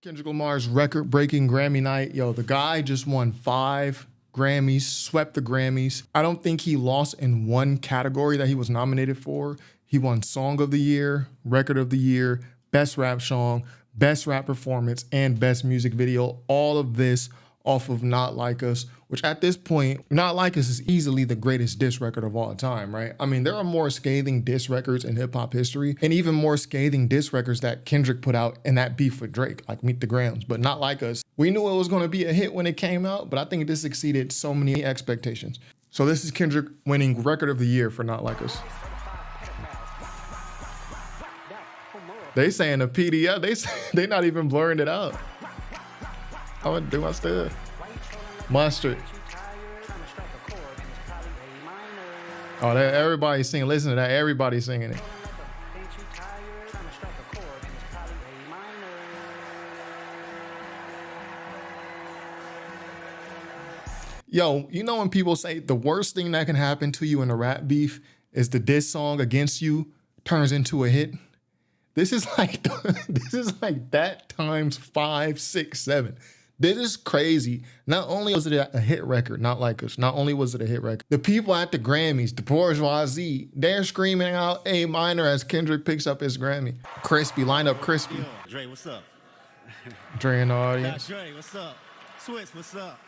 Kendrick Lamar's record-breaking Grammy night. Yo, the guy just won 5 Grammys, swept the Grammys. I don't think he lost in one category that he was nominated for. He won Song of the Year, Record of the Year, Best Rap Song, Best Rap Performance, and Best Music Video. All of this off of Not Like Us, which at this point, Not Like Us is easily the greatest diss record of all time, right? I mean, there are more scathing diss records in hip hop history and even more scathing diss records that Kendrick put out in that beef with Drake, like Meet the Grams, but Not Like Us. We knew it was gonna be a hit when it came out, but I think this exceeded so many expectations. So this is Kendrick winning Record of the Year for Not Like Us. They saying the PDF, they not even blurring it out. I'm gonna do my stuff. Mustard. Oh, everybody's singing. Listen to that. Everybody's singing it. Yo, you know when people say the worst thing that can happen to you in a rap beef is the diss song against you turns into a hit? This is like that times 5, 6, 7. This is crazy. Not only was it a hit record, Not Like Us, not only was it a hit record, the people at the Grammys, the bourgeoisie, they're screaming out A minor as Kendrick picks up his Grammy. Crispy, line up Crispy. Yo, Dre, what's up? Dre in the audience. Dre, what's up? Swizz, what's up?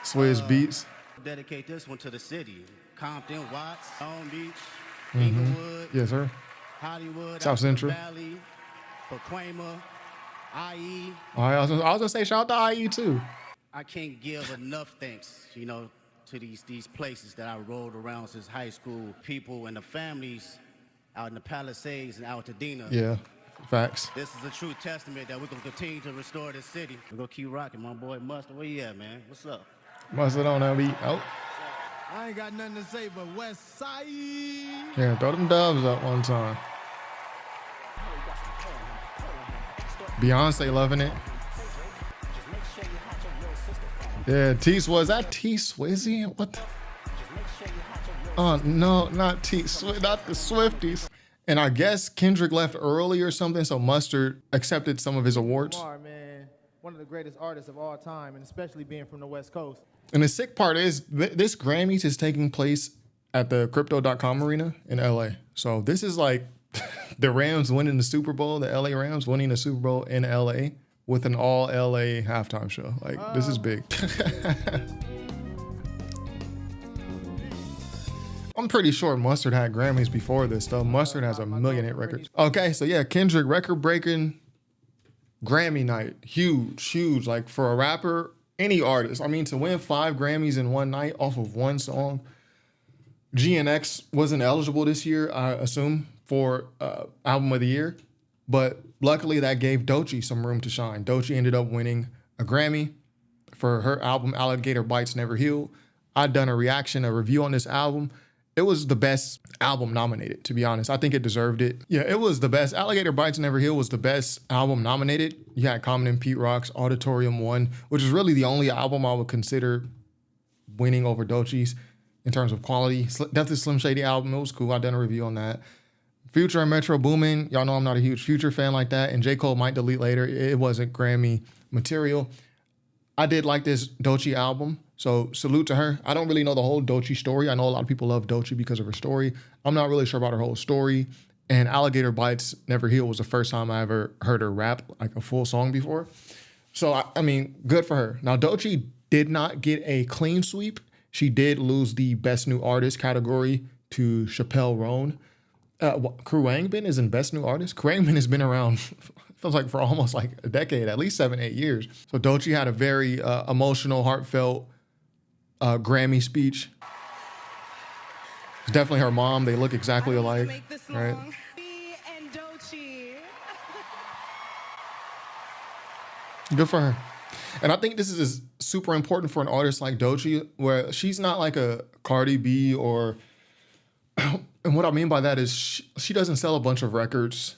Swizz Beats. Dedicate this one to the city. Compton, Watts, Long Beach, Inglewood, Yes, sir. Hollywood, South Central. Valley, Pacoima, IE. Oh, I was gonna say shout out to IE too. I can't give enough thanks, you know, to these places that I rode around since high school. People and the families out in the Palisades and out to Dina. Yeah, facts. This is a true testament that we're gonna continue to restore this city. We're gonna keep rocking, my boy Mustard. Where you at, man? What's up? Mustard on that beat. Oh. I ain't got nothing to say but West Side. Yeah, throw them dubs up one time. Beyonce loving it. Yeah, was that T Swizzy? What? Oh no, not not the Swifties. And I guess Kendrick left early or something, so Mustard accepted some of his awards. Lamar, man, one of the greatest artists of all time, and especially being from the West Coast. And the sick part is this Grammys is taking place at the Crypto.com arena in LA. So this is like the Rams winning the Super Bowl, the LA Rams winning the Super Bowl in LA with an all LA halftime show. Like, this is big. I'm pretty sure Mustard had Grammys before this, though. Mustard has a million hit records. Okay, so yeah, Kendrick record-breaking Grammy night. Huge, huge. Like, for a rapper, any artist. I mean, to win 5 Grammys in one night off of one song. GNX wasn't eligible this year, I assume, for Album of the Year. But luckily, that gave Doechii some room to shine. Doechii ended up winning a Grammy for her album, Alligator Bites Never Heal. I'd done a review on this album. It was the best album nominated, to be honest. I think it deserved it. Yeah, it was the best. Alligator Bites Never Heal was the best album nominated. You had Common and Pete Rock's Auditorium 1, which is really the only album I would consider winning over Doechii's in terms of quality. Definitely Slim Shady album. It was cool. I done a review on that. Future and Metro Boomin. Y'all know I'm not a huge Future fan like that. And J. Cole might delete later. It wasn't Grammy material. I did like this Doechii album. So salute to her. I don't really know the whole Doechii story. I know a lot of people love Doechii because of her story. I'm not really sure about her whole story. And Alligator Bites Never Heal was the first time I ever heard her rap like a full song before. So, I mean, good for her. Now, Doechii did not get a clean sweep. She did lose the Best New Artist category to Chappelle Roan. Khruangbin is in Best New Artist. Khruangbin has been around, feels like for almost like a decade, at least 7, 8 years. So Doechii had a very emotional, heartfelt Grammy speech. It's definitely her mom. They look exactly alike. Make this right? long. Me and Doechii. Good for her. And I think this is super important for an artist like Doechii, where she's not like a Cardi B or... And what I mean by that is she doesn't sell a bunch of records.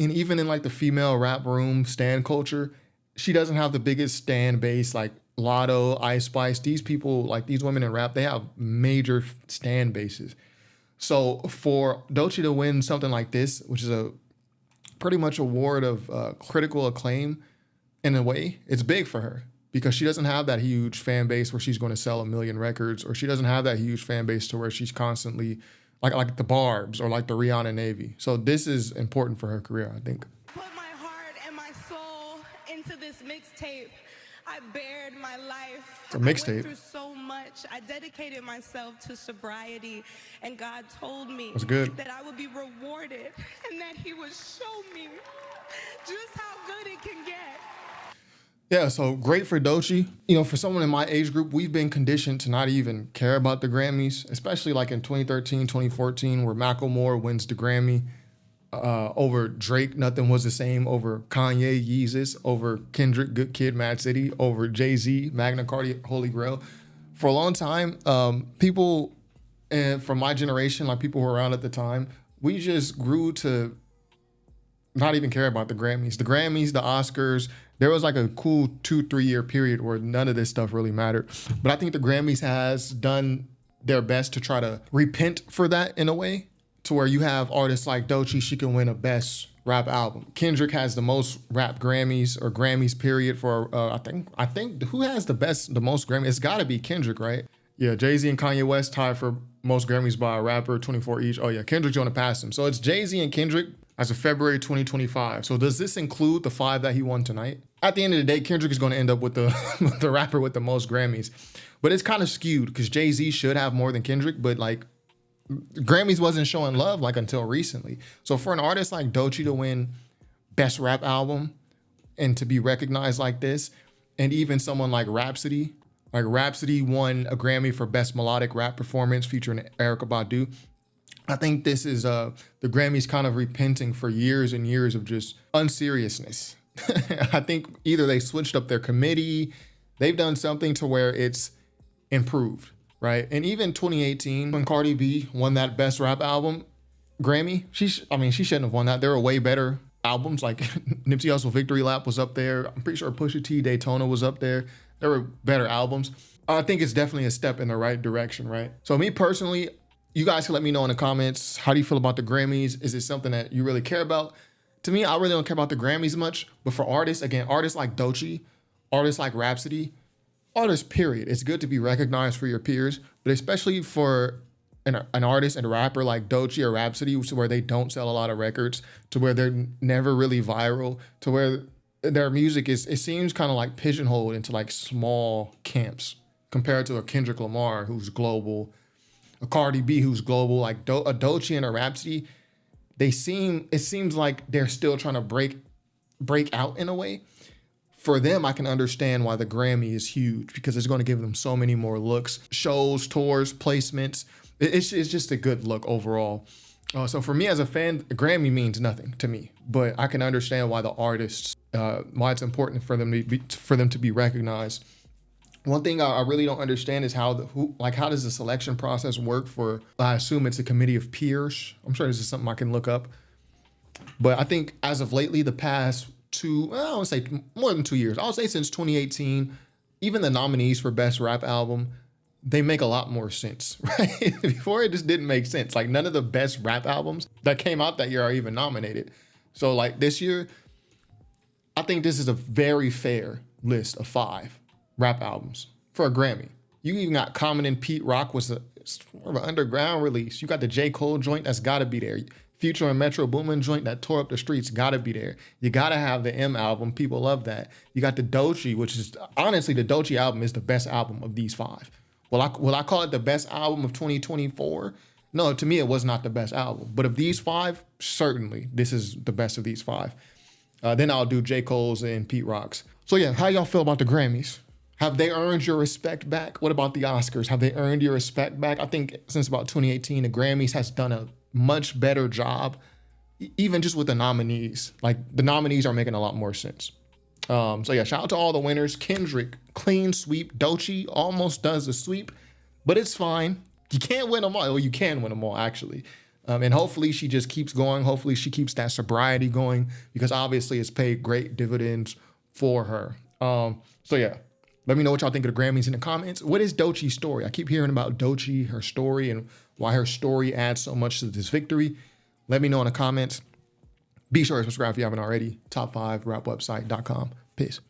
And even in like the female rap room stan culture, she doesn't have the biggest stan base like Lotto, Ice Spice. These people, like these women in rap, they have major stan bases. So for Doechii to win something like this, which is a pretty much award of critical acclaim in a way. It's big for her because she doesn't have that huge fan base where she's going to sell 1 million records, or she doesn't have that huge fan base to where she's constantly like the Barbs or like the Rihanna Navy. So this is important for her career, I think. Put my heart and my soul into this mixtape. I bared my life. A mixtape. I went through so much. I dedicated myself to sobriety, and God told me That's good. that I would be rewarded and that He would show me just how good it can get. Yeah, so great for Doechii. You know, for someone in my age group, we've been conditioned to not even care about the Grammys, especially like in 2013, 2014, where Macklemore wins the Grammy over Drake, Nothing Was the Same, over Kanye, Yeezus, over Kendrick, Good Kid, Mad City, over Jay-Z, Magna Carta, Holy Grail. For a long time, people from my generation, like people who were around at the time, we just grew to not even care about the Grammys. The Grammys, the Oscars, there was like a cool 2-3 year period where none of this stuff really mattered. But I think the Grammys has done their best to try to repent for that in a way, to where you have artists like Doechii, she can win a best rap album. Kendrick has the most rap Grammys or Grammys period for, I think who has the most Grammys? It's gotta be Kendrick, right? Yeah, Jay-Z and Kanye West tied for most Grammys by a rapper, 24 each. Oh yeah, Kendrick's gonna pass him. So it's Jay-Z and Kendrick as of February 2025. So does this include the 5 that he won tonight? At the end of the day, Kendrick is going to end up with the the rapper with the most Grammys. But it's kind of skewed because Jay-Z should have more than Kendrick, but like Grammys wasn't showing love like until recently. So for an artist like Doechii to win best rap album and to be recognized like this, and even someone like Rapsody won a Grammy for best melodic rap performance featuring Erykah Badu. I think this is the Grammys kind of repenting for years and years of just unseriousness. I think either they switched up their committee, they've done something to where it's improved, right? And even 2018, when Cardi B won that best rap album Grammy, she shouldn't have won that. There were way better albums, like Nipsey Hussle Victory Lap was up there. I'm pretty sure Pusha T Daytona was up there. There were better albums. I think it's definitely a step in the right direction, right? So me personally, you guys can let me know in the comments, how do you feel about the Grammys? Is it something that you really care about? To me, I really don't care about the Grammys much, but for artists, again, artists like Doechii, artists like Rapsody, artists, period. It's good to be recognized for your peers, but especially for an artist and a rapper like Doechii or Rapsody, where they don't sell a lot of records, to where they're never really viral, to where their music it seems kind of like pigeonholed into like small camps compared to a Kendrick Lamar who's global, a Cardi B who's global, like a Doechii and a Rapsody. It seems like they're still trying to break out in a way. For them, I can understand why the Grammy is huge, because it's going to give them so many more looks, shows, tours, placements. It's just a good look overall. So for me as a fan, a Grammy means nothing to me, but I can understand why the artists, why it's important for them to be recognized. One thing I really don't understand is how does the selection process work for, I assume it's a committee of peers. I'm sure this is something I can look up. But I think as of lately, the past I would say more than 2 years, I would say since 2018, even the nominees for Best Rap Album, they make a lot more sense, right? Before, it just didn't make sense. Like none of the best rap albums that came out that year are even nominated. So like this year, I think this is a very fair list of 5 rap albums for a Grammy. You even got Common and Pete Rock was more of an underground release. You got the J. Cole joint, that's gotta be there. Future and Metro Boomin joint that tore up the streets, gotta be there. You gotta have the M album, people love that. You got the Doechii, which is, honestly, the Doechii album is the best album of these 5. Will I call it the best album of 2024? No, to me, it was not the best album. But of these 5, certainly, this is the best of these 5. Then I'll do J. Cole's and Pete Rock's. So yeah, how y'all feel about the Grammys? Have they earned your respect back? What about the Oscars? Have they earned your respect back? I think since about 2018, the Grammys has done a much better job, even just with the nominees. Like the nominees are making a lot more sense. So yeah, shout out to all the winners. Kendrick, clean sweep. Doechii almost does the sweep, but it's fine. You can't win them all. Well, you can win them all, actually. And hopefully she just keeps going. Hopefully she keeps that sobriety going, because obviously it's paid great dividends for her. So yeah, let me know what y'all think of the Grammys in the comments. What is Doechii's story? I keep hearing about Doechii, her story, and why her story adds so much to this victory. Let me know in the comments. Be sure to subscribe if you haven't already. Top5rapwebsite.com. Peace.